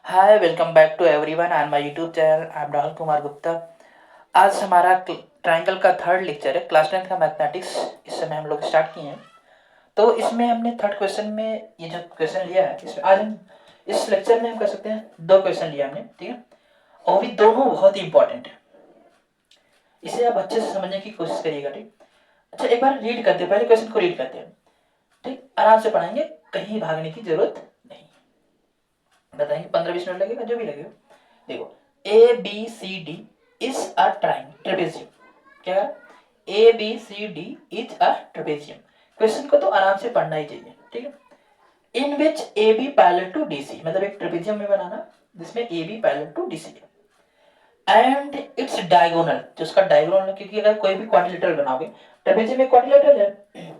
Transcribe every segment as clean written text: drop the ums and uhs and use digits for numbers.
Hi, welcome back to everyone on my YouTube channel. I am Rahul Kumar Gupta. आज हमारा triangle का third lecture है, class 10th का mathematics. इस समय हम लोग स्टार्ट किए हैं। तो इसमें हमने थर्ड क्वेश्चन में ये जो क्वेश्चन लिया है, इसमें आज हम इस लेक्चर में हम कर सकते हैं दो क्वेश्चन लिया हमने, ठीक है। और भी दोनों बहुत ही इंपॉर्टेंट है, इसे आप अच्छे से समझने की कोशिश करिएगा, ठीक। अच्छा, एक बार रीड करते हैं, पहले क्वेश्चन को रीड करते हैं, ठीक। आराम से पढ़ाएंगे, कहीं भागने की जरूरत नहीं। बताएंगे 15-20 मिनट लगेगा, जो भी लगेगा। देखो, A B C D is a trapezium. क्या A B C D is a trapezium. Question को तो आराम से पढ़ना ही चाहिए, ठीक है। In which A B parallel to D C, मतलब एक ट्रेपेजियम में बनाना जिसमें A B parallel to D C and its diagonal, जो उसका डायगोनल, क्योंकि अगर कोई भी क्वाड्रिलेटरल बनाओगे, ट्रेपेजियम में क्वाड्रिलेटरल है,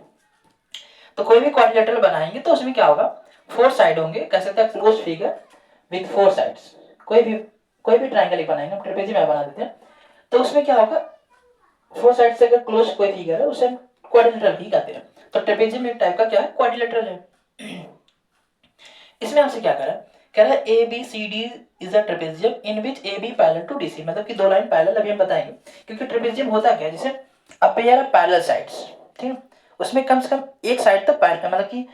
तो कोई भी क्वाड्रिलेटरल बनाएंगे तो उसमें क्या होगा, 4 साइड होंगे, कह सकते हैं क्लोज फिगर विद 4 साइड्स। कोई भी ट्रायंगल बनाएंगे, हम ट्रेपेजियम में बना देते हैं, तो उसमें क्या होगा, 4 साइड से अगर क्लोज कोई फिगर है उसे हम क्वाड्रिलेटरल ही कहते हैं। तो ट्रेपेजियम एक टाइप का क्या है, क्वाड्रिलेटरल है। इसमें हमसे क्या कह रहा है A B C D is a trapezium in which A B parallel to D C, मतलब कि दो लाइन पैरेलल, अभी हम बताएंगे। क्योंकि ट्रेपेजियम होता क्या है, जैसे अपेयर पैरेलल साइड्स, ठीक है। उसमें कम से कम एक साइड तो पैरेलल, मतलब कि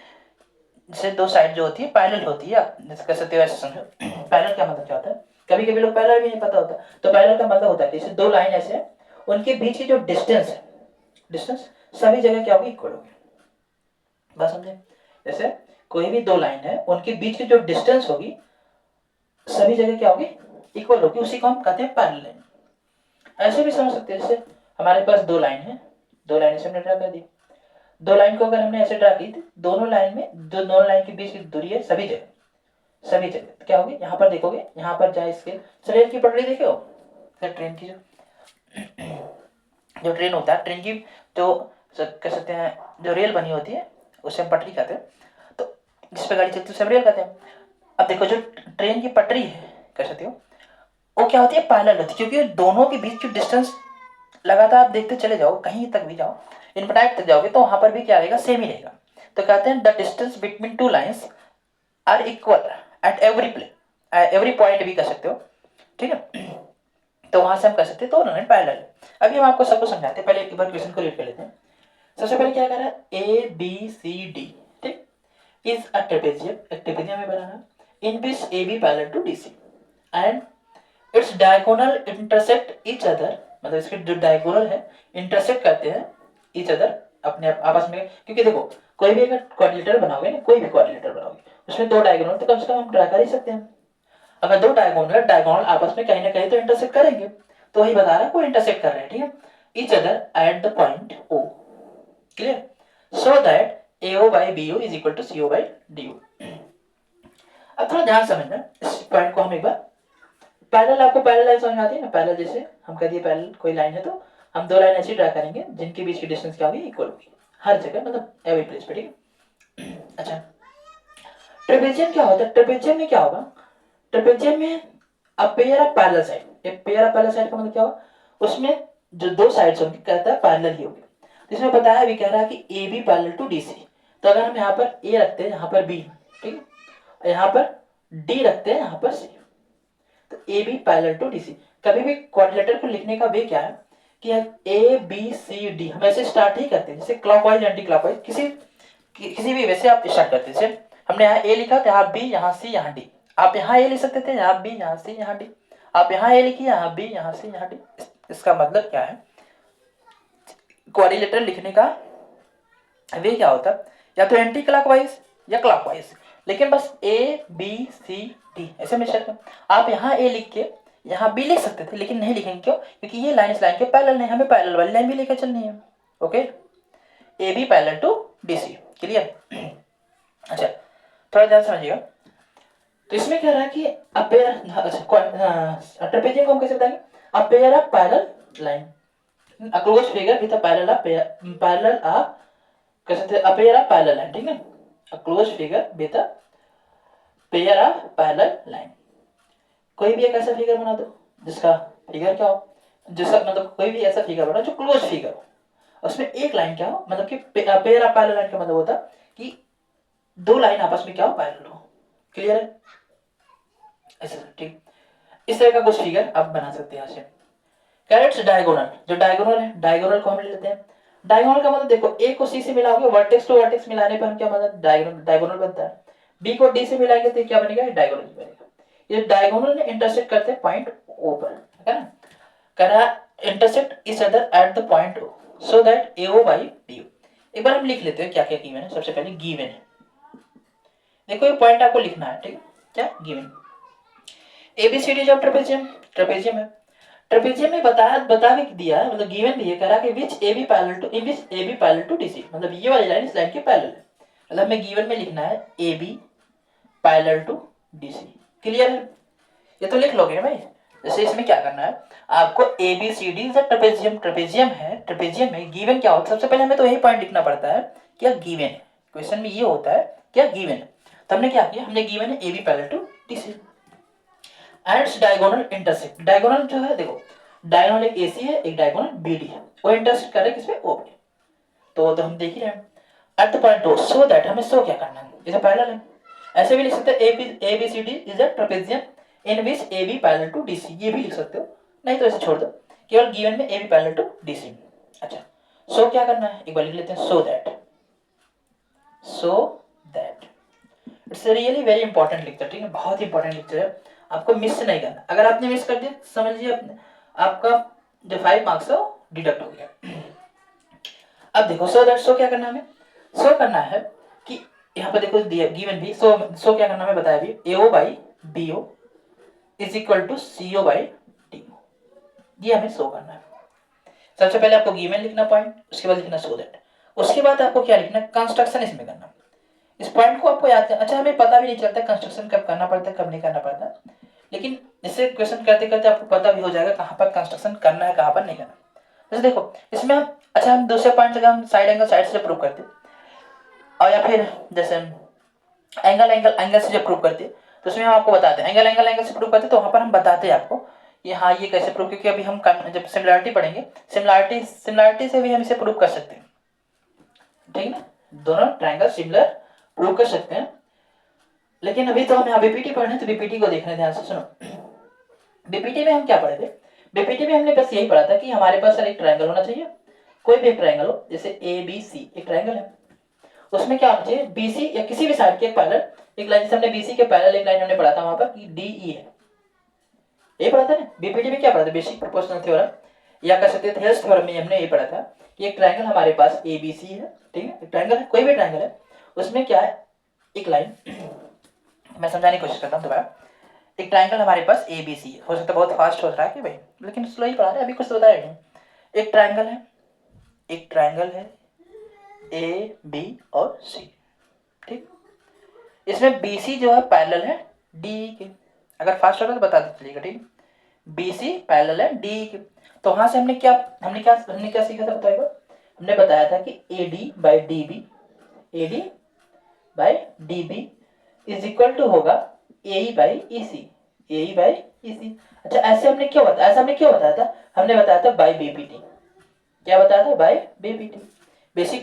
जैसे दो साइड जो होती है पैरेलल होती है, जैसे कह सकते हो, ऐसे समझो। पैरेलल का मतलब क्या होता है, कभी कभी लोग पैरेलल भी नहीं पता होता। तो पैरेलल का मतलब होता है जैसे दो लाइन ऐसे है, उनके बीच की जो डिस्टेंस है, डिस्टेंस सभी जगह क्या होगी, इक्वल होगी। बात समझे। जैसे कोई भी दो लाइन है, उनके बीच की जो डिस्टेंस होगी सभी जगह क्या होगी, इक्वल होगी, उसी को हम कहते हैं पैरेलल लाइन। ऐसे भी समझ सकते हैं, जैसे हमारे पास दो लाइन है, दो लाइन से हमने ड्रा कर दी। दो लाइन को अगर हमने ऐसे ड्रा की, दोनों लाइन में जो दोनों लाइन के बीच की दूरी है सभी जगह क्या होगी, यहाँ पर देखोगे, यहाँ पर जाए इसके रेल की पटरी देखे हो, ट्रेन की जो ट्रेन होता है, ट्रेन की जो कह सकते हैं जो रेल बनी होती है उसे हम पटरी कहते हैं। तो जिस पे गाड़ी चलती है उसे हम रेल कहते हैं। अब देखो, जो ट्रेन की पटरी है, कह सकते हो, वो क्या होती है, पैरेलल होती है, क्योंकि दोनों के बीच की डिस्टेंस लगातार आप देखते चले जाओ, कहीं तक भी जाओ, इनफिनाइट तक जाओगे तो वहां पर भी क्या रहेगा, सेम ही रहेगा। तो कहते हैं the distance between two lines are equal at every point भी कर सकते हो, ठीक है। तो वहां से हम कर सकते हैं, तो उन्होंने पैरेलल है। अभी हम आपको सबको समझाते हैं, पहले एक बार क्वेश्चन को रीड कर लेते हैं। सबसे पहले क्या कर रहा है, ए बी सी डी, ठीक, इज अ ट्रेपेजियम, एक ट्रेपेजियम में बनाना, in which A B parallel to D C and its diagonal intersect each other, मतलब इसके जो डायगोनल है इंटरसेक्ट करते हैं ईच अदर, अपने आपस में। क्योंकि देखो, कोई भी अगर क्वाड्रिलेटरल बनाओगे ना, कोई भी क्वाड्रिलेटरल बनाओगे, उसमें दो डायगोनल तो कम से कम हम ड्रा कर ही सकते हैं। अगर दो डायगोनल आपस में कहीं ना कहीं तो इंटरसेक्ट करेंगे, तो वही बता रहा है, कोई इंटरसेक्ट कर रहे हैं, ठीक है, each other at the point O, clear, so that AO by BO is equal to CO by DO। अब थोड़ा ध्यान समझना इस पॉइंट को, हम एक बार पैरेलल, आपको पैरेलल लाइन समझ में आती है ना, पैरेलल जैसे हम कह दिए पैरेलल कोई लाइन है, तो हम दो लाइन ऐसी ड्रा करेंगे जिनके बीच की डिस्टेंस क्या होगी, इक्वल होगी हर जगह, मतलब एवरी प्लेस पे, ठीक है। अच्छा, ट्रेपेजियम क्या होता है, ट्रेपेजियम में क्या होगा, ट्रेपेजियम में a pair of parallel side, एक पेयर ऑफ पैरेलल साइड का मतलब क्या होगा, उसमें जो दो साइड्स होंगी कहता है पैरेलल ही होगी। तो इसमें बताया भी, कह रहा है कि A B parallel to D C. तो अगर हम यहाँ पर ए रखते हैं, यहाँ पर बी, ठीक है, यहाँ पर डी रखते हैं, यहाँ पर सी, तो A B parallel to D C. कभी भी क्वाड्रिलेटर को लिखने का वे क्या है कि ए बी सी डी हम ऐसे स्टार्ट ही करते हैं, जैसे क्लॉकवाइज एंटी क्लॉकवाइज, किसी भी वैसे आप स्टार्ट करते हैं। जैसे हमने यहाँ ए लिखा, तो यहाँ बी, यहाँ सी, यहाँ डी। आप यहाँ ए लिख सकते थे, यहाँ बी, यहाँ सी, यहाँ डी। आप यहाँ ए लिखिए, यहाँ बी, यहाँ सी, यहाँ डी। इसका मतलब क्या है, क्वाड्रिलेटर लिखने का वे क्या होता है, या तो एंटी क्लॉकवाइज या क्लॉकवाइज, लेकिन बस ए बी सी डी ऐसे में स्टार्ट कर। आप यहाँ ए लिख के यहाँ बी लिख सकते थे, लेकिन नहीं लिखेंगे, क्यों, क्योंकि ये लाइन इस लाइन के पैरेलल नहीं, हमें पैरेलल वाली लाइन भी लेकर चलनी है। Okay, A B parallel to D C, clear. अच्छा, थोड़ा ध्यान समझिएगा। तो इसमें क्या रहा है कि ट्रेपेजियम को हम कैसे बताएंगे, a pair of parallel line, a close figure with a parallel of, कह सकते हैं a pair of parallel line, ठीक है, a close figure with a pair of parallel line. कोई भी एक ऐसा फिगर बना दो जिसका फिगर क्या हो, जिसका मतलब कोई भी ऐसा फिगर बना जो क्लोज फिगर हो, उसमें एक लाइन क्या हो, मतलब कि पेयर ऑफ पैरेलल लाइन का मतलब होता है कि दो लाइन आपस में क्या हो, पैरेलल हो, क्लियर है। ऐसे ठीक इस तरह का कुछ फिगर आप बना सकते हैं यहाँ से। कैरेट्स डायगोनल, जो डायगोनल है डायगोनल को हम ले लेते हैं। डायगोनल का मतलब देखो ए को सी से मिलाओगे, वर्टेक्स टू वर्टेक्स मिलाने पर हम क्या मतलब डायगोनल बनता है। बी को डी से मिलाएंगे तो क्या बनेगा, डायगोनल बनेगा। ये डायगोनल ने इंटरसेक्ट करते हैं पॉइंट ओ पर, है ना। करा intersect each other at the point O so that AO by BO। एक बार हम लिख लेते हैं क्या क्या गिवन है। सबसे पहले गिवन है, देखो ये पॉइंट आपको लिखना है, ठीक है। क्या given, ABCD of trapezium, trapezium है। ट्रेपेजियम में बता भी दिया है, मतलब गिवन भी है, कह रहा कि विच AB पैरेलल टू DC, मतलब ये वाली लाइन इस लाइन के पैरेलल है। मतलब हमें गिवन में लिखना है AB parallel to DC। Clear है, ये तो लिख लोगे भाई। जैसे इसमें क्या करना है आपको, ABCD ट्रेपेजियम, ट्रेपेजियम है, ट्रेपेजियम में गिवन क्या होता है, सबसे पहले हमें तो यही पॉइंट लिखना पड़ता है, क्या गिवन है। क्वेश्चन में ये होता है क्या गिवन है, तो हमने क्या किया, हमने गिवन है AB parallel to DC and diagonal intersect. Diagonal जो है देखो, डायगोनल एक AC है, एक डायगोनल BD है, वो इंटरसेक्ट कर रहे किस पे, O पे। तो हम देख ही रहे हैं eight the point O so that, हमें सो क्या करना है, इसे पैरेलल है। ऐसे भी लिख सकते हैं ABCD is a trapezium in which AB parallel to DC, ये भी लिख सकते हो, नहीं तो ऐसे छोड़ दो, केवल गिवन में AB पैरेलल टू DC। अच्छा सो क्या करना है, एक बार लिख लेते हैं, so that it's really very important lecture, ठीक है, बहुत इंपॉर्टेंट लेक्चर है, आपको मिस नहीं करना। अगर आपने मिस कर दिया समझ लीजिए आपका जो 5 मार्क्स है वो डिडक्ट हो गया। अब देखो सो दैट, सो क्या करना है हमें, सो करना है कि यहाँ पर देखो दिया गिवन भी, सो क्या करना है बताया भी, AO by BO is equal to CO by DO, ये हमें सो करना है। सबसे पहले आपको गिवन लिखना पॉइंट, उसके बाद लिखना सो दैट, उसके बाद आपको क्या लिखना, कंस्ट्रक्शन इसमें करना। इस पॉइंट को आपको याद करना। अच्छा हमें पता भी नहीं चलता कंस्ट्रक्शन कब करना पड़ता है कब नहीं करना पड़ता, लेकिन इससे क्वेश्चन करते करते आपको पता भी हो जाएगा कहाँ पर कंस्ट्रक्शन करना है कहाँ पर नहीं करना। जैसे देखो इसमें हम, अच्छा हम दूसरे पॉइंट जगह हम साइड एंगल साइड से प्रूव करते, और या फिर जैसे एंगल से जब प्रूव करते, तो उसमें हम आपको बताते हैं एंगल से प्रूव करते, तो वहाँ पर हम बताते हैं आपको कि हाँ ये कैसे प्रूव, क्योंकि अभी हम जब सिमिलरिटी पढ़ेंगे, सिमिलरिटी से भी हम इसे प्रूव कर सकते हैं, ठीक है ना, दोनों ट्रायंगल सिमिलर प्रूव कर सकते हैं। लेकिन अभी तो हम यहाँ बीपीटी पढ़ रहे हैं, तो बीपीटी को देखने ध्यान से सुनो। बीपीटी में हम क्या पढ़े थे, बीपीटी में हमने बस यही पढ़ा था कि हमारे पास एक ट्रायंगल होना चाहिए, कोई भी एक ट्रायंगल हो, जैसे ABC एक ट्रायंगल है, उसमें क्या होना चाहिए, BC या किसी भी साइड के एक पैरेलल एक लाइन, जैसे हमने BC के पैरेलल एक लाइन हमने पढ़ा था वहां पर कि DE है, ये पढ़ा था ना। बीपीटी में क्या पढ़ा था, बेसिक प्रोपोर्शनल थ्योरम, या कह सकते हैं थेल्स थ्योरम में हमने ये पढ़ा था कि एक ट्रायंगल हमारे पास ABC है, ठीक है, एक ट्रायंगल है, कोई भी ट्रायंगल है, उसमें क्या है एक लाइन, मैं समझाने की कोशिश करता हूँ दोबारा। एक ट्रायंगल हमारे पास ABC है, हो सकता है बहुत फास्ट हो रहा है कि भाई, लेकिन स्लो ही पढ़ा रहे, अभी कुछ तो बताया नहीं। एक ट्रायंगल है AB और C, ठीक, इसमें BC जो है पैरेलल है DE के, अगर फास्ट हो रहा है तो बता दीजिएगा, ठीक, BC पैरेलल है DE के। तो वहां से हमने क्या सीखा था बताइएगा, हमने बताया था कि AD by DB is equal to होगा AE बाई EC। अच्छा ऐसा हमने क्यों बताया था, हमने बताया था बाई BPT, क्या बताया था, by BPT। Basic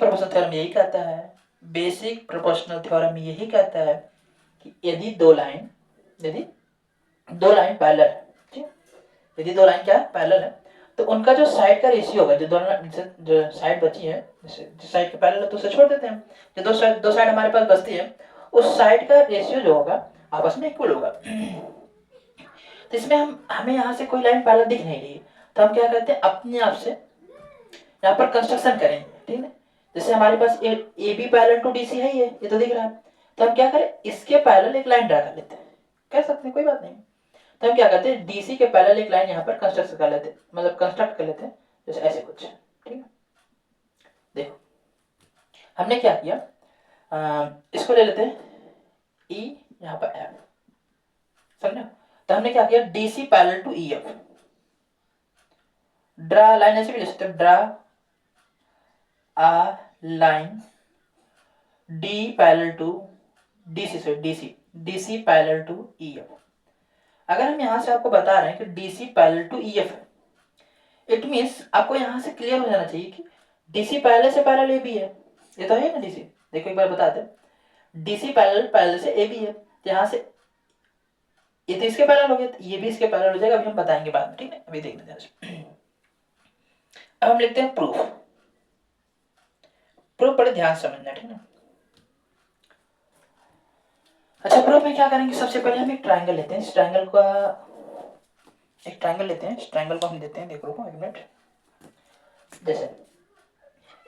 proportional theorem यही कहता है कि यदि दो लाइन पैरेलल, ठीक, यदि दो लाइन क्या पैरेलल है, तो उनका जो साइड का रेशियो होगा, जो साइड बची है, जिस साइड के पैरेलल है तो उसे छोड़ देते हैं, जो दो साइड हमारे पास बचती है, उस साइड का रेशियो जो होगा आपस में इक्वल होगा। तो इसमें हमें यहाँ से कोई लाइन पैरेलल दिख नहीं रही, तो हम क्या करते हैं, अपने आप से यहाँ पर कंस्ट्रक्शन करेंगे, ठीक है। जैसे हमारे पास AB पैरेलल टू DC है, ये तो दिख रहा है, तो हम क्या करें, इसके पैरेलल एक लाइन ड्रा कर लेते हैं, कर सकते हैं कोई बात नहीं। तो हम क्या करते हैं, DC के पैरेलल एक लाइन यहाँ पर कंस्ट्रक्ट कर लेते हैं, जैसे ऐसे कुछ, ठीक है। देखो हमने क्या किया, इसको ले लेते हैं E, यहाँ पर F, समझे। तो हमने क्या किया, DC parallel to EF, draw line, ऐसे भी ले सकते हैं, draw a line D parallel to DC parallel to EF। अगर हम यहाँ से आपको बता रहे हैं कि DC पैरेलल टू EF है, इट मीन्स आपको यहाँ से क्लियर हो जाना चाहिए कि DC पैरेलल से पैरेलल AB है, ये तो है ना DC। देखो एक बार बताते हैं, DC पैरेलल से AB है, तो यहाँ से ये तो इसके पैरेलल हो गया, ये भी इसके पैरेलल हो जाएगा, अभी हम बताएंगे बाद में, ठीक है। अभी देखते हैं। अब हम लिखते हैं प्रूफ। प्रूफ बड़े ध्यान से समझना, ठीक है। अच्छा, प्रूफ में क्या करेंगे, सबसे पहले हम एक ट्रायंगल लेते हैं, इस ट्रायंगल का एक ट्रायंगल लेते हैं, इस ट्रायंगल को हम देते हैं, देखो एक मिनट। जैसे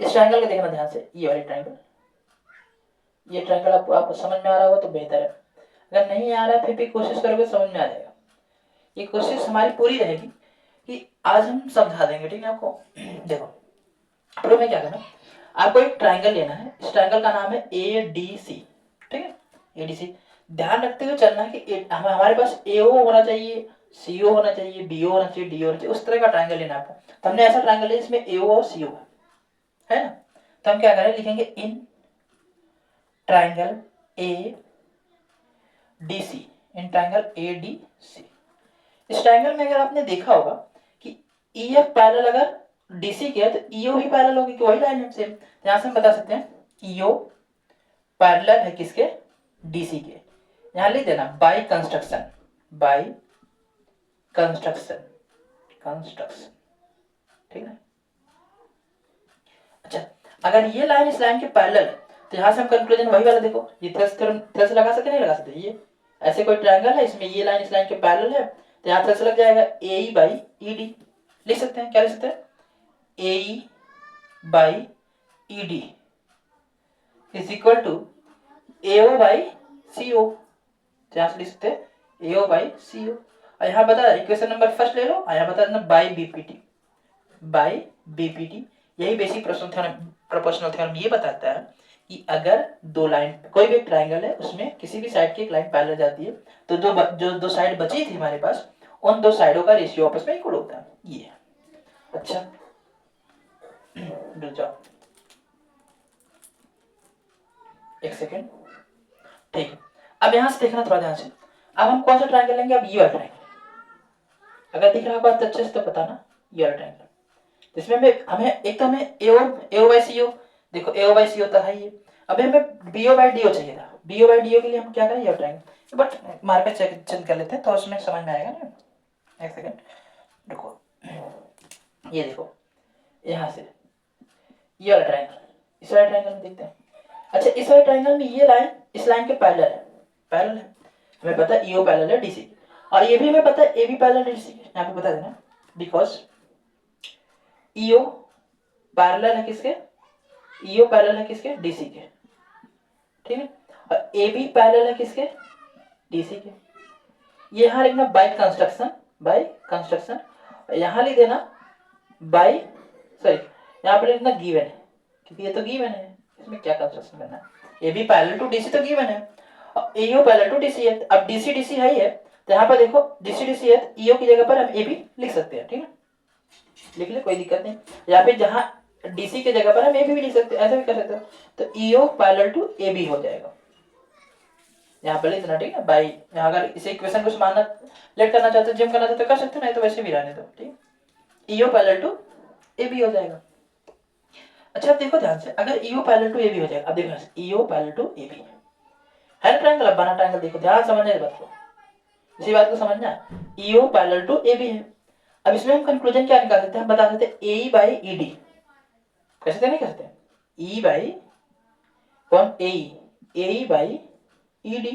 इस ट्रायंगल को देखना ध्यान से, ये वाली ट्रायंगल, ये ट्रायंगल आपको समझ में आ रहा होगा तो बेहतर है, अगर नहीं आ रहा है फिर भी कोशिश करोगे समझ में आ जाएगा। ये कोशिश हमारी पूरी रहेगी कि आज हम समझा देंगे, ठीक है आपको। देखो प्रूफ में क्या करना, आपको एक ट्रायंगल लेना है, इस ट्रायंगल का नाम है ADC, ठीक है, ADC। ध्यान रखते हुए चलना है कि हमारे पास AO होना चाहिए, CO होना चाहिए, BO होना चाहिए, DO होना चाहिए, उस तरह का ट्रायंगल लेना है आपको। तो हमने ऐसा ट्रायंगल लिया जिसमें AO और CO है ना। तो हम क्या करें, लिखेंगे in triangle ADC, in triangle ADC। इस ट्रायंगल में अगर आपने देखा होगा कि EF पैरेलल अगर DC के है तो EO भी पैरेलल होगी, कि वही लाइन है सेम। यहां से हम बता सकते हैं EO पैरेलल है किसके, DC के। यहां लिख देना by construction, by construction, construction, ठीक है। अच्छा, अगर ये लाइन इस लाइन के पैरेलल है तो यहां से हम कंक्लूजन वही वाला, देखो ये थ्रेस लगा सकते नहीं लगा सकते, ये ऐसे कोई ट्रायंगल है इसमें ये लाइन इस लाइन के पैरेलल है तो यहां थ्रेस लग जाएगा AE बाई ED, लिख सकते हैं, क्या लिख सकते हैं, AE by ED is equal to AO by CO, यहां से लिख सकते हैं AO बाई CO। और यहाँ बता इक्वेशन नंबर फर्स्ट ले लो, और यहाँ बता देना बाई BPT, बाई BPT। यही बेसिक प्रोपोर्शनल थ्योरम ये बताता है कि अगर दो लाइन, कोई भी ट्रायंगल है उसमें किसी भी साइड की एक लाइन पैरेलल जाती है तो जो दो साइड बची थी हमारे पास, उन दो साइडों का रेशियो आपस में इक्वल होता है, ये। अच्छा रुक जाओ एक सेकेंड, ठीक है। अब यहां से देखना थोड़ा ध्यान से, अब हम कौन सा ट्रायंगल लेंगे, अब ये वाला ट्रायंगल, अगर दिख रहा होगा तो अच्छे से तो बताना, ये वाला ट्रायंगल जिसमें हमें एक तो हमें AO बाई CO, देखो AO बाई CO तो है ये, अभी हमें BO बाई DO चाहिए था, BO बाई DO के लिए हम क्या करें, ये ट्रायंगल, बट मार्कर चेंज कर लेते हैं तो उसमें समझ में आएगा ना। एक सेकेंड देखो, ये देखो यहाँ से ये वाला ट्रायंगल, इस वाले ट्रायंगल में देखते हैं। अच्छा, इस वाले ट्रायंगल में ये लाइन इस लाइन के पैरेलल है, पैरेलल है, हमें पता है EO पैरेलल है DC, और ये भी हमें पता है AB पैरेलल है DC, यहाँ पे बता देना, बिकॉज EO पैरेलल है किसके, EO पैरेलल है किसके, DC के, ठीक है, और AB पैरेलल है किसके, DC के। ये यहाँ लिखना बाय कंस्ट्रक्शन, बाय कंस्ट्रक्शन, यहाँ लिख देना बाय, सॉरी यहाँ पर लिखना गिवन है, क्योंकि ये तो गिवन है, इसमें क्या कंस्ट्रक्शन करना है, AB पैरेलल टू DC तो गिवन है, और AO पैरेलल टू DC है, अब DC DC है ही है तो यहाँ पर देखो DC DC है तो EO की जगह पर हम AB लिख सकते हैं, ठीक है, लिख ले कोई दिक्कत नहीं, या फिर जहां DC की जगह पर हम AB भी लिख सकते हैं, ऐसा भी कर सकते हो, तो EO पैरेलल टू AB हो जाएगा, यहाँ पर लिख देना, ठीक है, बाई। यहाँ अगर इस इक्वेशन को मानना लेट करना चाहते हो, जिम करना चाहते हो कर सकते हो, नहीं तो वैसे भी रहने दो, ठीक, EO पैरेलल टू AB हो जाएगा। अच्छा अब देखो ध्यान से, अगर EO पैरेलल टू AB हो जाएगा, अब देखो EO पैरेलल टू AB है ना ट्रायंगल, अब बना ट्रायंगल, देखो ध्यान समझने की बात को, इसी बात को समझना, EO पैरेलल टू AB है। अब इसमें हम कंक्लूजन क्या निकाल सकते हैं, हम बता सकते हैं AE बाई ED, कैसे नहीं कर सकते, E बाई कौन AE by ED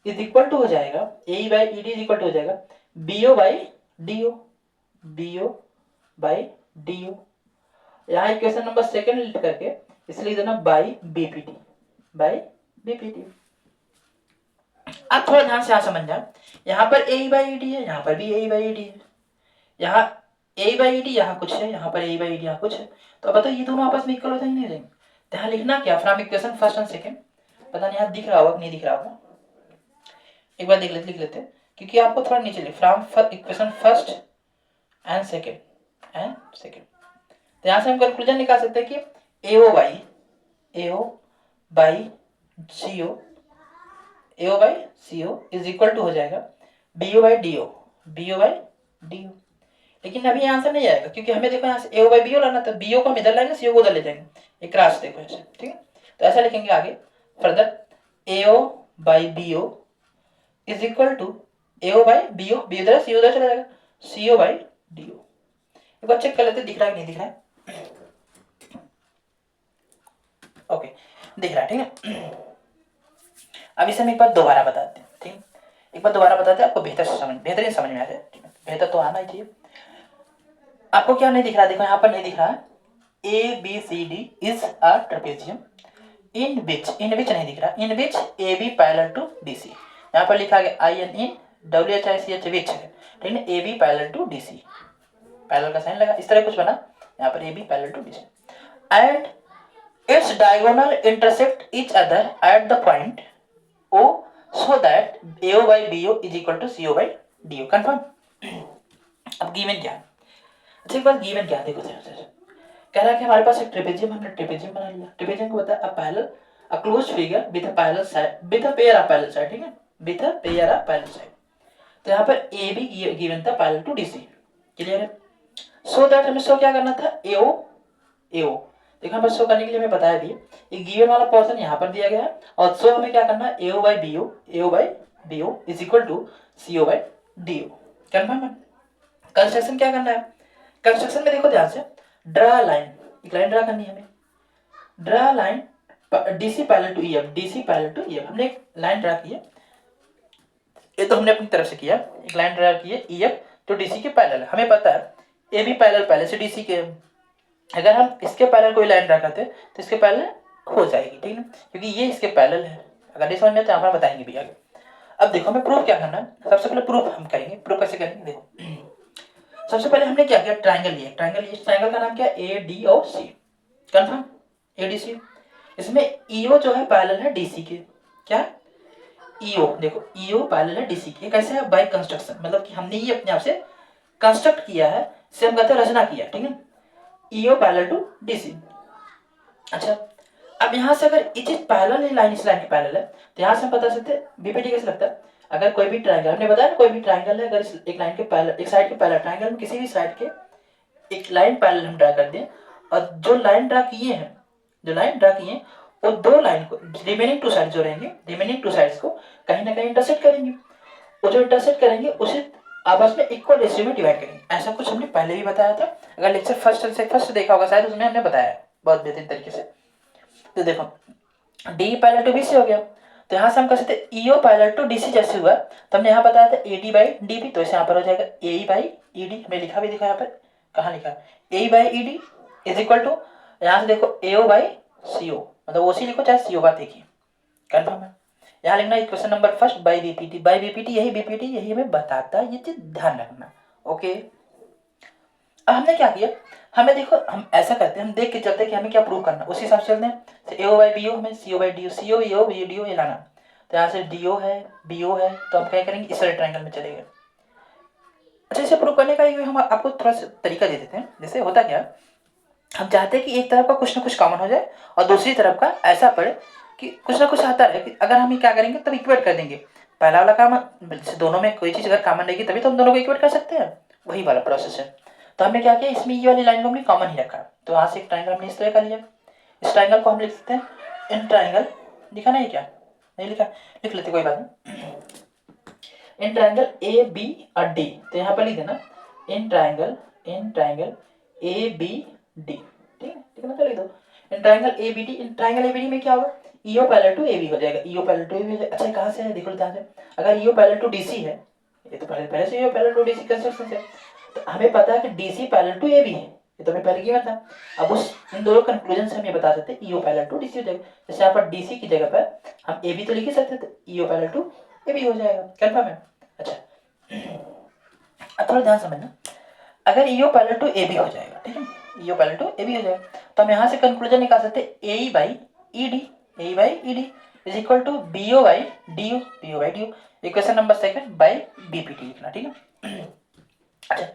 is equal to हो जाएगा, AE by ED is equal to हो जाएगा BO by DO, BO by DO। यहाँ इक्वेशन नंबर सेकंड लिख करके इसलिए देना बाई BPT, बाई BPT। अब थोड़ा ध्यान से यहाँ समझना, यहाँ पर AE बाई ED है, यहाँ पर भी AE बाई ED है, यहाँ AE बाई ED यहाँ कुछ है, यहाँ पर AE बाई ED यहाँ कुछ है, तो बताओ ये दोनों आपस में इक्वल हो जाएंगे नहीं रहेंगे, तो यहाँ लिखना क्या, from equation first and second, पता नहीं यहाँ दिख रहा होगा कि नहीं दिख रहा होगा, एक बार देख लेते, लिख लेते हैं, क्योंकि आपको थोड़ा नीचे लिख, from equation first and second, तो यहाँ से हम कंक्लूजन निकाल सकते हैं कि AO by CO is equal to हो जाएगा BO बाई DO, लेकिन अभी आंसर नहीं आएगा क्योंकि हमें देखो यहाँ से AO बाई BO लाना था, BO को हम इधर लाएंगे, CO को उधर ले जाएंगे, एक क्रॉस देखो ऐसे, ठीक है, तो ऐसा लिखेंगे आगे further AO by BO is equal to AO by BO, B उधर सी उधर चला जाएगा, CO बाई DO। एक बार चेक कर लेते दिख रहा है कि नहीं दिख रहा है। ओके दिख रहा है, ठीक है। अब इसे हम एक बार दोबारा बताते हैं, ठीक है, एक बार दोबारा बताते हैं, आपको बेहतरीन समझ में आ जाए, बेहतर तो आना ही चाहिए। आपको क्या नहीं दिख रहा, देखो यहाँ पर नहीं दिख रहा है ABCD is a trapezium in विच नहीं दिख रहा, इन which AB parallel to DC। यहाँ पर लिखा गया IN इन WHICH विच है, ठीक है, AB पैरेलल टू DC, पैरेलल का साइन लगा, इस तरह कुछ बना, यहाँ पर AB parallel to DC and its diagonal intersect each other at the point O so that AO by BO is equal to CO by DO। Confirm. अब गिवन क्या है, अच्छा एक बार गिवन क्या है देखो सर, कह रहा है कि हमारे पास एक ट्रेपेजियम, हमने ट्रेपेजियम बना लिया, ट्रेपेजियम को बता a parallel a closed figure with a parallel side with a pair of parallel side, ठीक है, with a pair of parallel side. तो यहाँ पर ए बी गिवन था पैरेलल टू डीसी, क्लियर है। सो दैट हमें शो क्या करना था, एओ एओ, देखो हमें शो करने के लिए हमें बताया दिए ये गिवन वाला पोर्शन यहाँ पर दिया गया है, और शो हमें क्या करना है AO by BO is equal to CO by DO. Confirm है। कंस्ट्रक्शन क्या करना है, कंस्ट्रक्शन में देखो ध्यान से, ड्रा लाइन, एक लाइन ड्रा करनी है हमें, draw line DC parallel to EF, DC parallel to EF, हमने एक लाइन ड्रा की है, ये तो हमने अपनी तरफ से किया, एक लाइन ड्रा की है ईएफ जो डीसी के पैरेलल है, हमें पता है ए बी पैरेलल पहले से डीसी के, अगर हम इसके पैरेलल कोई लाइन ड्रा करते तो इसके पैरेलल हो जाएगी, ठीक है, क्योंकि ये इसके पैरेलल है। अगर नहीं समझ में तो यहाँ पर बताएंगे भी आगे। अब देखो हमें प्रूफ क्या करना है, सबसे पहले प्रूफ हम करेंगे, प्रूफ कैसे करेंगे देखो, सबसे पहले हमने क्या किया, ट्राइंगल लिया, ट्राइंगल, इस ट्राइंगल का नाम क्या है ADOC, कंफर्म, ADC। इसमें EO जो है पैरेलल है DC के, क्या EO, देखो EO पैरेलल है DC के, कैसे है, बाय कंस्ट्रक्शन, मतलब कि हमने ये अपने आप से कंस्ट्रक्ट किया है, इसे हम कहते हैं रचना किया, ठीक है, EO पैरेलल टू DC। अच्छा अब यहाँ से अगर ये चीज पैरेलल है, लाइन इस लाइन के पैरेलल है, तो यहाँ से हम बता सकते हैं बीपीटी कैसे लगता है, अगर कोई भी ट्रायंगल, हमने बताया ना कोई भी ट्रायंगल है, अगर एक लाइन के पैरेलल, एक साइड के पैरेलल ट्रायंगल में किसी भी साइड के एक लाइन पैरेलल हम ड्रा कर दें, और जो लाइन ड्रा किए हैं, जो लाइन ड्रा किए हैं वो दो लाइन को, रिमेनिंग टू साइड जो रहेंगे, रिमेनिंग टू साइड्स को कहीं ना कहीं इंटरसेक्ट करेंगे, वो जो इंटरसेक्ट करेंगे उसे आपस में इक्वल रेशियो में डिवाइड करेंगे, ऐसा कुछ हमने पहले भी बताया था, अगर लेक्चर फर्स्ट देखा होगा शायद, उसमें हमने बताया बहुत बेहतरीन तरीके से। तो देखो डी पैरेलल टू बीसी हो गया, तो यहाँ से हम कह सकते हैं ईओ पैरेलल टू डीसी जैसे हुआ, तो हमने यहाँ बताया था एडी बाई डीबी, तो इसे यहाँ पर हो जाएगा ए बाई ईडी, हमें लिखा भी दिखा यहाँ पर, कहाँ लिखा, A by ED is equal to, यहाँ से देखो एओ बाई सीओ, मतलब ओसी लिखो चाहे सीओ बात देखिए, कंफर्म है। यहाँ लिखना equation number first by BPT, यही हमें बताता है, ये चीज ध्यान रखना, ओके। अब हमने क्या किया, हमें देखो हम ऐसा करते हैं, हम देख के चलते हैं कि हमें क्या प्रूव करना, उसी हिसाब से चलते हैं, तो एओ बाई बीओ हमें CO by DO, CO BO DO ये लाना, तो यहाँ से डीओ है बीओ है, तो हम क्या करेंगे इस वाले ट्रायंगल में चलेंगे। अच्छा इसे प्रूव करने का हम आपको थोड़ा सा तरीका दे देते हैं, जैसे होता क्या, हम चाहते हैं कि एक तरफ का कुछ ना कुछ कॉमन हो जाए और दूसरी तरफ का ऐसा पड़े कि कुछ ना कुछ आता रहे, कि अगर हम ये क्या करेंगे तब इक्वेट कर देंगे, पहला वाला काम, दोनों में कोई चीज़ अगर कॉमन रहेगी तभी तो हम दोनों को इक्वेट कर सकते हैं, वही वाला प्रोसेस है। तो हमने क्या किया, इसमें ये वाली लाइन को हमने कॉमन ही रखा, तो यहाँ से एक ट्रायंगल हमने इस तरह का लिया, इस ट्रायंगल को हम लिख सकते हैं इन ट्रायंगल, लिखा नहीं क्या, नहीं लिखा, लिख लेते कोई बात नहीं, इन ट्रायंगल ए बी और डी, तो यहाँ पर लिख देना in triangle A B D, ठीक है, ठीक है ना, तो लिख दो in triangle A B D, in triangle A B D में क्या होगा, EO parallel to A B हो जाएगा, EO parallel to A B हो जाएगा। अच्छा कहाँ से है देखो ध्यान से, अगर ईओ पैरेलल टू डीसी है, ये तो पहले से EO parallel to DC construction से, तो हमें पता है कि DC parallel to A B है, ये तो हमें पहले गिवन था। अब उस इन दोनों कंक्लूजन से हम ये बता सकते हैं ईओ पैरेलल टू डीसी हो जाएगा, जैसे यहाँ पर डीसी की जगह पर हम ए बी तो लिख ही सकते थे, EO parallel to A B हो जाएगा, कंफर्म है। अच्छा अब थोड़ा ध्यान समझना, अगर EO parallel to A B हो जाएगा, ठीक है, EO parallel to A B हो जाएगा, तो हम यहाँ से कंक्लूजन निकाल सकते हैं A by E D is equal to BO by D, equation number second by BPT लिखना, ठीक है। अच्छा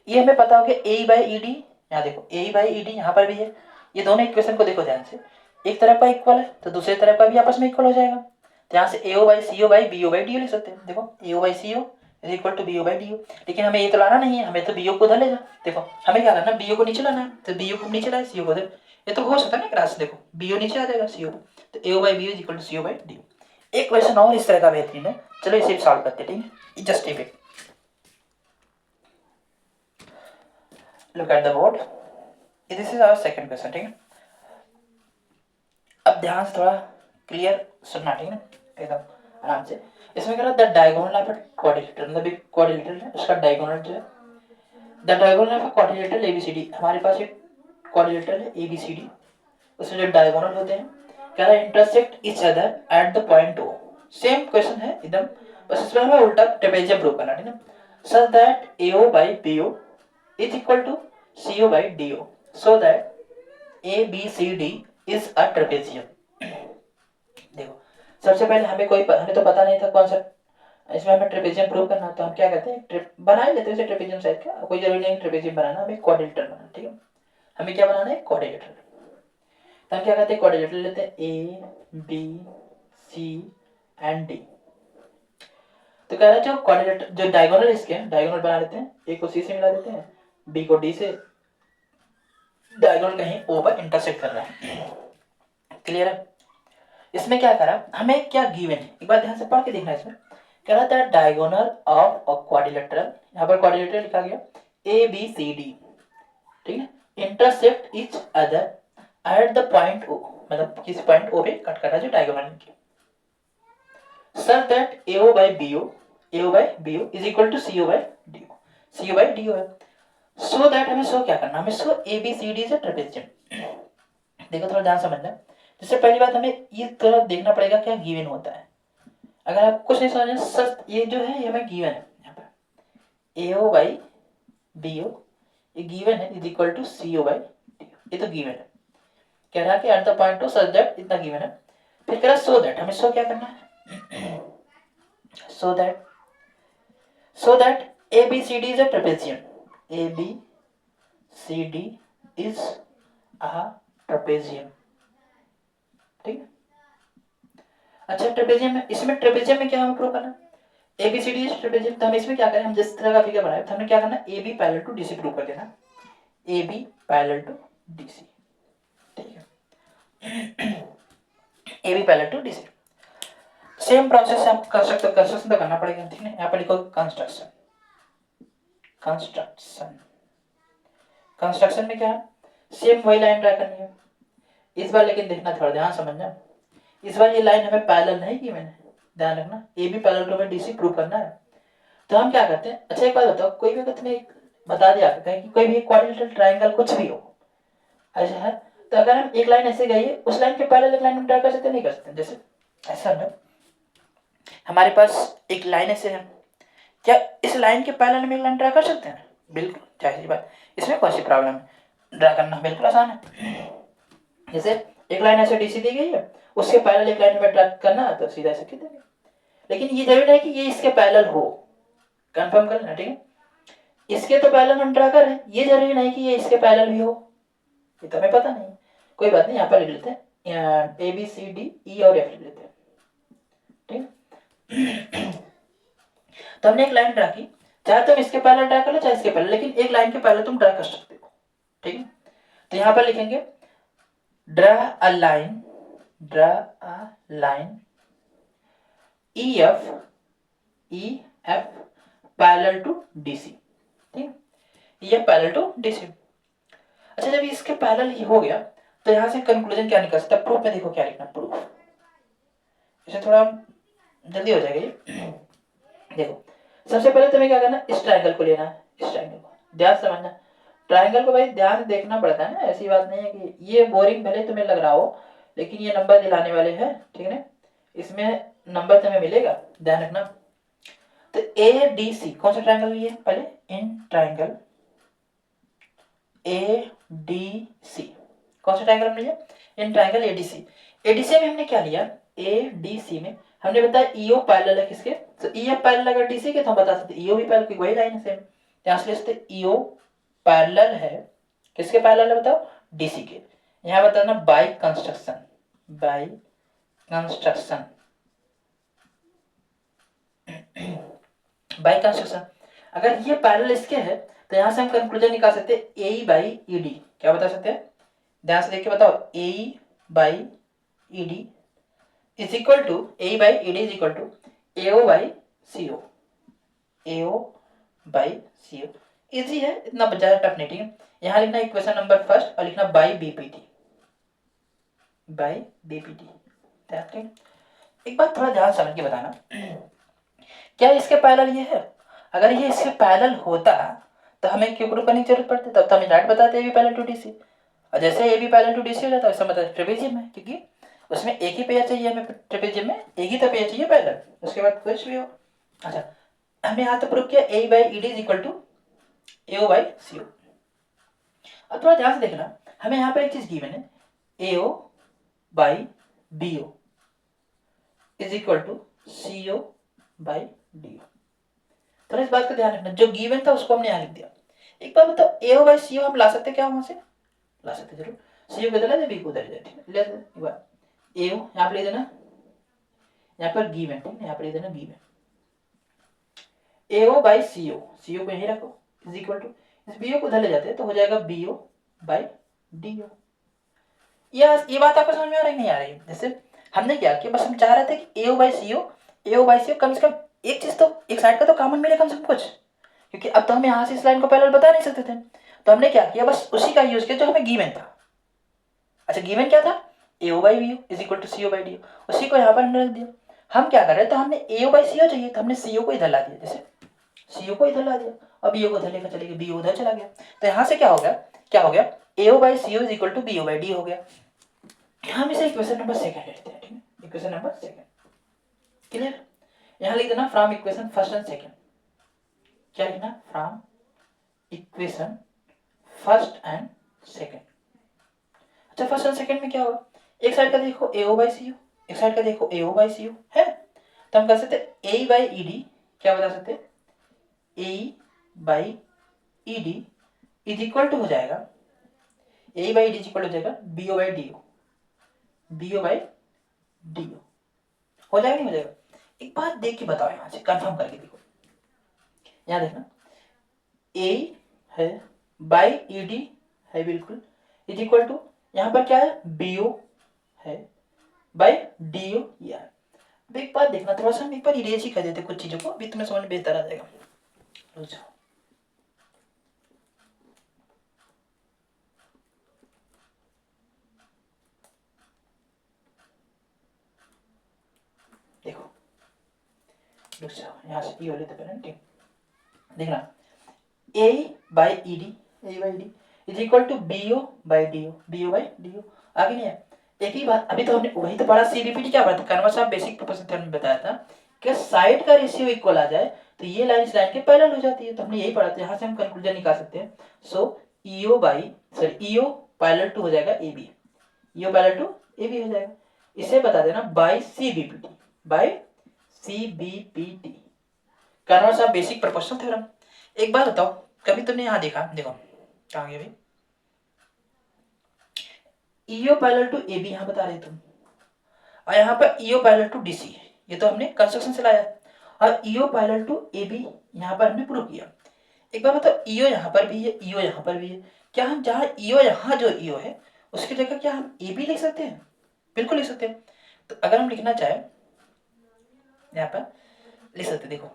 ये हमें पता हो गया ए बाई ई डी, यहाँ देखो ए बाई ई डी यहाँ पर भी है, ये दोनों इक्वेशन को देखो ध्यान से, एक तरफ का इक्वल है तो दूसरी तरफ का भी आपस में इक्वल हो जाएगा, तो यहाँ से AO by CO by BO by D लिख सकते हैं, देखो AO by CO is equal to BO by D, लेकिन हमें ये तो लाना नहीं है, हमें तो बीओ को उधर ले जा, देखो हमें क्या करना है, बीओ को नीचे लाना है, तो बीओ को नीचे लाए, सीओ को उधर, ये तो हो सकता है ना क्रॉस, देखो बीओ नीचे आ जाएगा सीओ, तो AO by BO is equal to CO by D, एक क्वेश्चन और इस तरह का बेहतरीन है, चलो इसे भी सॉल्व करते हैं, ठीक है। Just take look at the board, this is our second question, ठीक है। अब ध्यान से थोड़ा क्लियर सुनना, ठीक है, एकदम आराम से। इसमें कह रहा है the diagonal of a quadrilateral, मतलब एक क्वाड्रिलेटरल है, उसका डायगोनल जो है the diagonal of a quadrilateral ABCD, हमारे पास एक क्वाड्रिलेटरल है एबीसीडी, उसमें जो डायगोनल होते हैं कह रहा है intersect each other at the point O. Same question है एकदम, बस इसमें हमें उल्टा ट्रेपेजियम प्रूव करना, ठीक है। Such that AO by BO is equal to CO by DO, so that ABCD is a trapezium. देखो सबसे पहले हमें तो पता नहीं था कौन सा, इसमें हमें ट्रेपेजियम प्रूव करना, तो हम क्या करते हैं बना ही लेते हैं ट्रेपेजियम साइड का, कोई जरूरी नहीं ट्रेपेजियम बनाना, हमें क्वाड्रिलेटरल बनाना, ठीक है। हमें क्या बनाना है, क्वाड्रिलेटरल। तो हम क्या करते हैं क्वाड्रिलेटरल लेते हैं ABC एंड D। तो कह रहा है जो क्वाड्रिलेटरल जो डायगोनल इसके डायगोनल बना लेते हैं, A को C से मिला देते हैं, B को D से, डायगोनल कहीं O पर इंटरसेक्ट कर रहा है, क्लियर है। इसमें क्या करा, हमें क्या गिवन है एक बार ध्यान से पढ़ के देखना। इसमें कह रहा था डायगोनल ऑफ अ क्वाड्रिलेटरल, यहाँ पर क्वाड्रिलेटरल लिखा गया ABCD, ठीक है, intersect each other at the point O, मतलब किसी पॉइंट O पे कट कर रहा है जो डायगोनल इनके, such that AO by BO is equal to CO by DO है। सो दैट हमें शो क्या करना, हमें शो ABCD से ट्रेपेजियम। देखो थोड़ा ध्यान समझना, जिससे पहली बात हमें ये थोड़ा देखना पड़ेगा क्या गिवन होता है। अगर आप कुछ नहीं समझे, सच ये जो है ये हमें गिवन है, यहाँ पर AO बाई BO ये गिवन है is equal to CO by DO, ये तो गिवन है। कह रहा है कि at the point to such that इतना गिवन है। फिर कह रहा सो दैट, हमें शो क्या करना है, सो that ABCD is a trapezium, ABCD is a trapezium, ठीक है। अच्छा ट्रेपेजियम में, इसमें ट्रेपेजियम में क्या हमें प्रूव करना, ABCD इज ट्रेपेजियम, तो हम इसमें क्या करें, हम जिस तरह का फिगर बनाए तो हमने क्या करना, AB parallel to DC prove कर देना, AB पैरेलल टू DC, ठीक है। AB parallel to DC, same process से आप कर सकते हो, कंस्ट्रक्शन तो करना पड़ेगा, ठीक है। यहाँ पर लिखो कंस्ट्रक्शन, कंस्ट्रक्शन में क्या है, सेम वही लाइन ड्रा करनी है इस बार, लेकिन देखना थोड़ा ध्यान समझना, इस बार ये लाइन हमें पैरेलल नहीं की मैंने, ध्यान रखना, AB parallel to DC prove करना है। तो हम क्या करते हैं, अच्छा एक बात बताओ, कोई भी अगर तुम्हें बता दिया कि कोई भी क्वाड्रिलेटरल ट्रायंगल कुछ भी हो, ऐसा है, तो अगर हम एक लाइन ऐसे गई उस लाइन के पैरेलल एक लाइन हम ड्रा कर सकते नहीं कर सकते, जैसे ऐसा है हमारे पास एक लाइन ऐसे है, क्या इस लाइन के पैरेलल में एक लाइन ड्रा कर सकते हैं, बिल्कुल जाहिर बात, इसमें कौन सी प्रॉब्लम है, ड्रा करना बिल्कुल आसान है। जैसे एक लाइन ऐसे DC दी गई है, उसके पैरेलल एक लाइन में ड्रा करना है तो सीधा ऐसे खींच देंगे, लेकिन ये जरूरी नहीं कि ये इसके पैरेलल हो, कंफर्म कर लेना, ठीक है। इसके तो पैरेलल हम ड्रा कर रहे हैं, ये जरूरी नहीं कि ये इसके पैरेलल भी हो, ये तो हमें पता नहीं, कोई बात नहीं, यहाँ पर लिख लेते हैं ABCDE और F लिख लेते हैं, ठीक है। तो हमने एक लाइन ड्रा की, चाहे तुम इसके पैरेलल ड्रा कर लो चाहे इसके पैरेलल, लेकिन एक लाइन के पैरेलल तुम ड्रा कर सकते हो, ठीक है। तो यहाँ पर लिखेंगे draw a line EF parallel to DC, ठीक है, EF पैरेलल टू DC। अच्छा जब इसके पैरेलल ही हो गया तो यहाँ से कंक्लूजन क्या निकल सकता है, प्रूफ में देखो क्या लिखना, प्रूफ, इसे थोड़ा जल्दी हो जाएगा ये। देखो सबसे पहले तुम्हें क्या करना, इस ट्रायंगल को लेना है, इस ट्रायंगल को ध्यान से समझना, ट्रायंगल को भाई ध्यान से देखना पड़ता है ना, ऐसी बात नहीं है कि ये बोरिंग भले तुम्हें लग रहा हो, लेकिन ये नंबर दिलाने वाले हैं, ठीक है ना, इसमें नंबर तुम्हें मिलेगा, ध्यान रखना। तो ADC कौन सा ट्रायंगल है पहले, इन ट्रायंगल ADC, कौन सा ट्रायंगल हमने लिया, इन ट्रायंगल ADC में हमने क्या लिया, ADC में हमने बताया EO पैरेलल है किसके, तो EF पैरेलल अगर DC के तो हम बता सकते EO भी पैरेलल, वही लाइन है सेम, यहाँ से लिखते EO पैरेलल है किसके पैरेलल है बताओ, DC के। यहाँ बताना बाय कंस्ट्रक्शन, अगर ये पैरेलल इसके है तो यहाँ से हम कंक्लूजन निकाल सकते हैं AE बाई ED, क्या बता सकते हैं, ध्यान से देख के बताओ, AE by ED is equal to A by E D is equal to AO by C O, एओ बाई सी ओ। इजी है, इतना ज़्यादा टफ नहीं, ठीक है। यहाँ लिखना इक्वेशन नंबर फर्स्ट और लिखना बाई बीपीटी, बाई बीपीटी। एक बात थोड़ा ध्यान समझ के बताना, क्या इसके पैरेलल ये है? अगर ये इसके पैरेलल होता तो हमें क्यों प्रूव करने की जरूरत पड़ती, तब तो हमें डायरेक्ट बताते A B parallel to D C. और जैसे A B parallel to D C हो जाता है उसका मतलब ट्रेपेजियम है, क्योंकि उसमें एक ही पेयर चाहिए हमें, ट्रेपेजियम में एक ही तो पेयर चाहिए पैरेलल, उसके बाद कुछ भी हो। अच्छा, हमने यहाँ तो प्रूव किया A by E D is equal to AO by C O. अब थोड़ा ध्यान से देखना, हमें यहाँ पर एक चीज गिवन है, AO by B O is equal to C O by D O. थोड़ा इस बात का ध्यान रखना, जो गिवन था उसको हमने यहाँ लिख दिया। एक बार बताओ, एओ बाई सी ओ हम ला सकते क्या वहां से? ला सकते जरूर, सी ओ को इधर ले, बी को उधर ले, ठीक है। ले एक बार एओ यहाँ पर ले देना, यहाँ पर गिवन, ठीक है, यहाँ पर ले देना गिवन एओ बाई सी ओ, सी ओ को यहीं रखो इज इक्वल टू, इस बी ओ को उधर ले जाते हैं तो हो जाएगा B O by D O. ये बात आपको समझ में आ रही नहीं आ रही? जैसे हमने क्या किया, बस हम चाह रहे थे कि एओ बाई सी ओ, एओ बाई सी ओ कम से कम एक चीज तो, एक साइड का तो कॉमन मिले कम से कम कुछ, क्योंकि अब तो हम यहाँ से इस लाइन को पैरेलल बता नहीं सकते थे। तो हमने क्या किया, बस उसी का यूज किया जो हमें गिवन था। अच्छा, गिवन क्या था? AO by B O is equal to C O by D O, उसी को यहाँ पर हमने रख दिया। हम क्या कर रहे थे, तो हमने एओ बाई सी ओ चाहिए, तो हमने सी ओ को इधर ला दिया, जैसे सी ओ को इधर ला दिया और बी ओ को इधर लेकर चले गए, बी ओ उधर चला गया। तो यहाँ से क्या हो गया, क्या हो गया, AO by C O is equal to B O by D हो गया। हम इसे इक्वेशन नंबर सेकंड लेते हैं, ठीक है, इक्वेशन नंबर सेकंड, क्लियर। यहाँ लिख देना from equation first and second, क्या लिखना, from equation first and second. अच्छा, फर्स्ट एंड सेकंड में क्या होगा, एक साइड का देखो एओ बाई सी ओ, एक साइड का देखो एओ बाई सी ओ है, तो हम कह सकते ए बाई ई डी, क्या बता सकते, A by E D is equal to हो जाएगा, A by D is equal हो जाएगा B O by D O, B O by D O. हो जाएगा नहीं हो जाएगा? एक बात देख के बताओ, यहां से कंफर्म करके देखो, यहां देखना ए है बाई ई डी है बिल्कुल, इज इक्वल टू यहां पर क्या है, बी ओ है बाई डी ओ। यार अब एक बात देखना, थोड़ा सा हम एक बार इरेज ही कर देते कुछ चीजों को, अभी तुम्हें समझ में बेहतर आ जाएगा। देखो यहाँ से ई हो लेते पहले, ठीक, देखना A by E D, A by D is equal to B O by D O, B O by D O. आगे नहीं है, एक ही बात, अभी तो हमने वही तो पढ़ा, सी बीपीटी क्या पढ़ा था, converse of basic proportion theorem में बताया था कि साइड का रेशियो इक्वल आ जाए तो ये लाइन इस लाइन के पैरेलल हो जाती है, तो हमने यही पढ़ा था। यहाँ से हम कंक्लूजन निकाल सकते हैं, so EO by sorry EO parallel to हो जाएगा A B, EO parallel to A B हो जाएगा। इसे बता देना by C BPT, by C BPT, converse of basic proportion theorem. एक बात बताओ, कभी तुमने यहाँ देखा, देखो कहाँ गया भाई, EO parallel to A B यहाँ बता रहे तुम, और यहाँ पर EO parallel to D C, ये तो हमने कंस्ट्रक्शन से लाया, और EO parallel to A B यहाँ पर हमने प्रूव किया। एक बार बताओ, ईओ यहाँ पर भी है, ईओ यहाँ पर भी है, क्या हम जहाँ ईओ यहाँ जो ईओ है उसकी जगह क्या हम ए बी लिख सकते हैं? बिल्कुल लिख सकते हैं। तो अगर हम लिखना चाहें यहाँ पर लिख सकते, देखो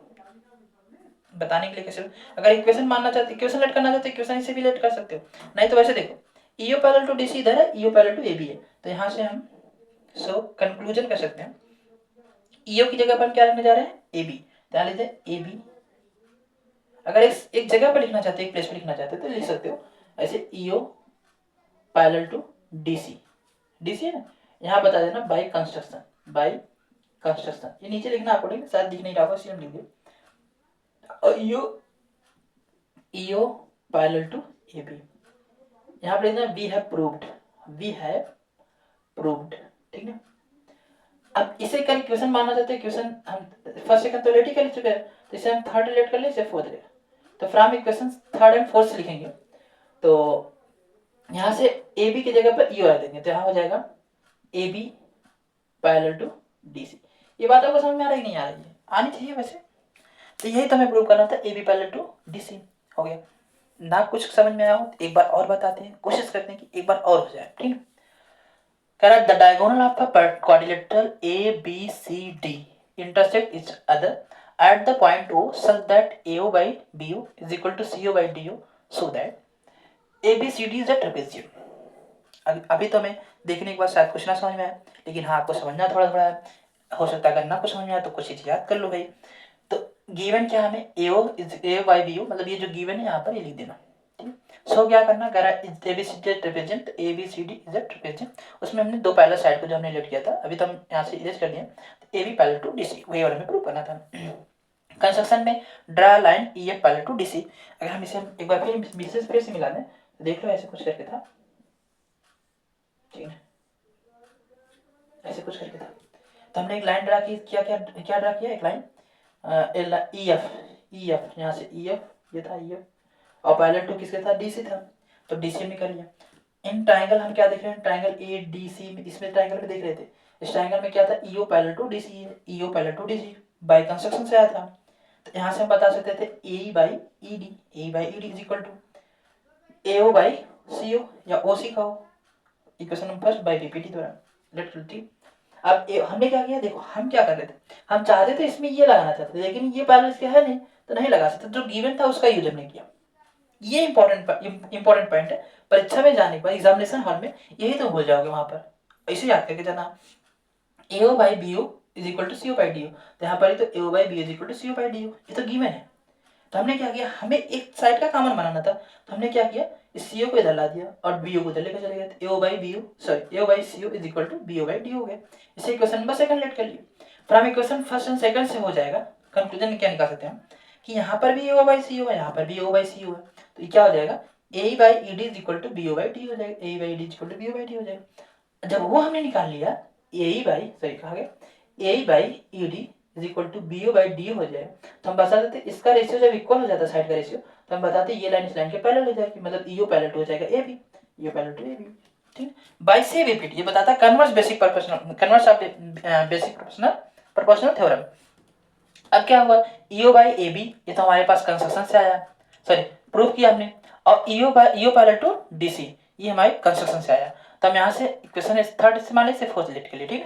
बताने के लिए कैसे, अगर इक्वेशन मानना चाहते, इक्वेशन लेट करना चाहते, इक्वेशन से भी लेट कर सकते हो, नहीं तो वैसे देखो ईओ पैरेलल टू डीसी इधर है, ईओ पैरेलल टू एबी है, तो यहाँ से हम सो कंक्लूजन कर सकते हैं, ईओ की जगह पर हम क्या लिखने जा रहे हैं, एबी, तो यहाँ लेते हैं एबी। अगर एक जगह पर लिखना चाहते, एक प्लेस पर लिखना चाहते तो लिख सकते हो ऐसे, EO parallel to DC, DC है ना, यहाँ बता देना बाई कंस्ट्रक्शन, बाई कंस्ट्रक्शन, ये नीचे लिखना अकॉर्डिंग, शायद दिख नहीं रहा होगा इसलिए हम लिख दिए, और ईओ पैरेलल टू एबी, यहाँ पर लिखना we have proved, we have proved, ठीक है। अब इसे कर क्वेश्चन मानना चाहते हैं, क्वेश्चन हम फर्स्ट सेकंड तो लेट ही कर चुके हैं, तो इसे हम थर्ड रिलेट कर ले, इसे फोर्थ रिलेट, तो from equation third and fourth से लिखेंगे, तो यहाँ से ए बी की जगह पर ईओ रख देंगे, तो यहाँ हो जाएगा A B parallel to D C. ये बात आपको समझ में आ रही नहीं आ रही है? आनी चाहिए वैसे, तो यही तो हमें प्रूव करना था, A B parallel to D C हो गया ना। कुछ समझ में आया हो तो एक बार और बताते हैं, कोशिश करते हैं कि एक बार और हो जाए, ठीक है। कह रहा है the diagonal of a quadrilateral A B C D intersect each other at the point O such that AO by BO is equal to CO by DO so that ABCD is a trapezium। अभी तो हमें देखने के बाद शायद कुछ ना समझ में आए, लेकिन हाँ आपको समझना थोड़ा थोड़ा है, हो सकता है अगर ना कुछ समझ में आए तो कुछ चीज़ याद कर लो भाई। तो गिवन क्या हमें AO बाई BO, मतलब ये जो गिवन है यहाँ पर ये लिख देना, ठीक है। सो क्या करना, कह रहा है ABCD ट्रेपेजियम, तो ABCD इज अ ट्रेपेजियम। उसमें हमने दो पैरेलल साइड को जो हमने लेट किया था, अभी तो हम यहाँ से इरेज कर दिए, तो AB पैरेलल टू DC वही वाला हमें प्रूव करना था। कंस्ट्रक्शन में draw line EF parallel to DC। अगर हम इसे एक बार फिर से मिला दें तो देख लो ऐसे कुछ करके था, ठीक है, ऐसे कुछ करके था। तो हमने एक लाइन ड्रा की, क्या क्या क्या ड्रा किया, एक लाइन EF यहाँ से EF ये था EF, और पैरेलल टू किसके था, DC था, तो DC हमने कर लिया। इन ट्राइंगल हम क्या देख रहे हैं, ट्राइंगल ADC में, इसमें ट्राइंगल में देख रहे थे, इस ट्राइंगल में क्या था, EO पैरेलल टू DC है, EO parallel to DC by construction से आया था। तो यहाँ से हम बता सकते थे AE by ED is equal to AO by CO या OC का हो, equation number first by PPT द्वारा लेट। अब हमने क्या किया, देखो हम क्या कर रहे थे, हम चाहते थे इसमें ये लगाना चाहते थे, लेकिन ये पैरेलल इसके है नहीं तो नहीं लगा सकते, जो गिवन था उसका यूज हमने किया। ये इंपॉर्टेंट पॉइंट है, परीक्षा में जाने के बाद एग्जामिनेशन हॉल में यही तो भूल जाओगे, वहां पर ऐसे याद करके जाना, AO by BO is equal to CO by DO, तो यहाँ पर तो AO by BO is equal to CO by DO, ये तो गिवन है। तो हमने क्या किया, हमें एक साइड का कॉमन बनाना था, तो हमने क्या किया, इस CO को इधर ला दिया और BO को इधर लेकर चले गए, AO by BO sorry AO by CO is equal to BO by DO हो गया। इसे इक्वेशन नंबर सेकंड लेट कर लिए। From equation first and second से हो जाएगा, कंक्लूजन में क्या निकाल सकते हैं हम कि यहाँ पर भी AO बाई CO है, यहाँ पर भी AO बाई CO है, तो ये क्या हो जाएगा, AE by ED is equal to BO by D हो जाएगा, AE by ED is equal to BO by D हो जाएगा। जब वो हमने निकाल लिया, AE बाई सॉरी कहा गया AE by ED is equal to BO by D हो जाए, तो हम बता देते इसका रेशियो जब इक्वल हो जाता है साइड का रेशियो, तो हम बताते ये लाइन इस लाइन के पैरेलल हो जाएगी, मतलब EO पैरेलल टू हो जाएगा AB, EO parallel to AB, ठीक। बाय से रिपीट ये बताता है converse basic proportional, converse of basic proportional theorem. अब क्या हुआ, EO बाई AB ये तो हमारे पास कंस्ट्रक्शन से आया, सॉरी प्रूफ किया हमने, और EO पैरेलल टू DC ये हमारे कंस्ट्रक्शन से आया। तो हम यहाँ से इक्वेशन थर्ड इस्तेमाल से फोर्थ लिट के लिए, ठीक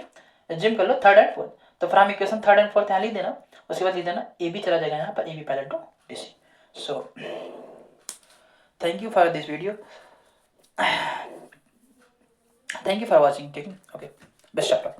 है, जिम कर लो थर्ड एंड फोर्थ। तो from equation third and fourth यहाँ लिख देना, उसके बाद लिख देना AB चला जाएगा यहाँ पर AB parallel to DC। So thank you for this video, thank you for watching, ठीक है, ओके, बेस्ट ऑफ लक।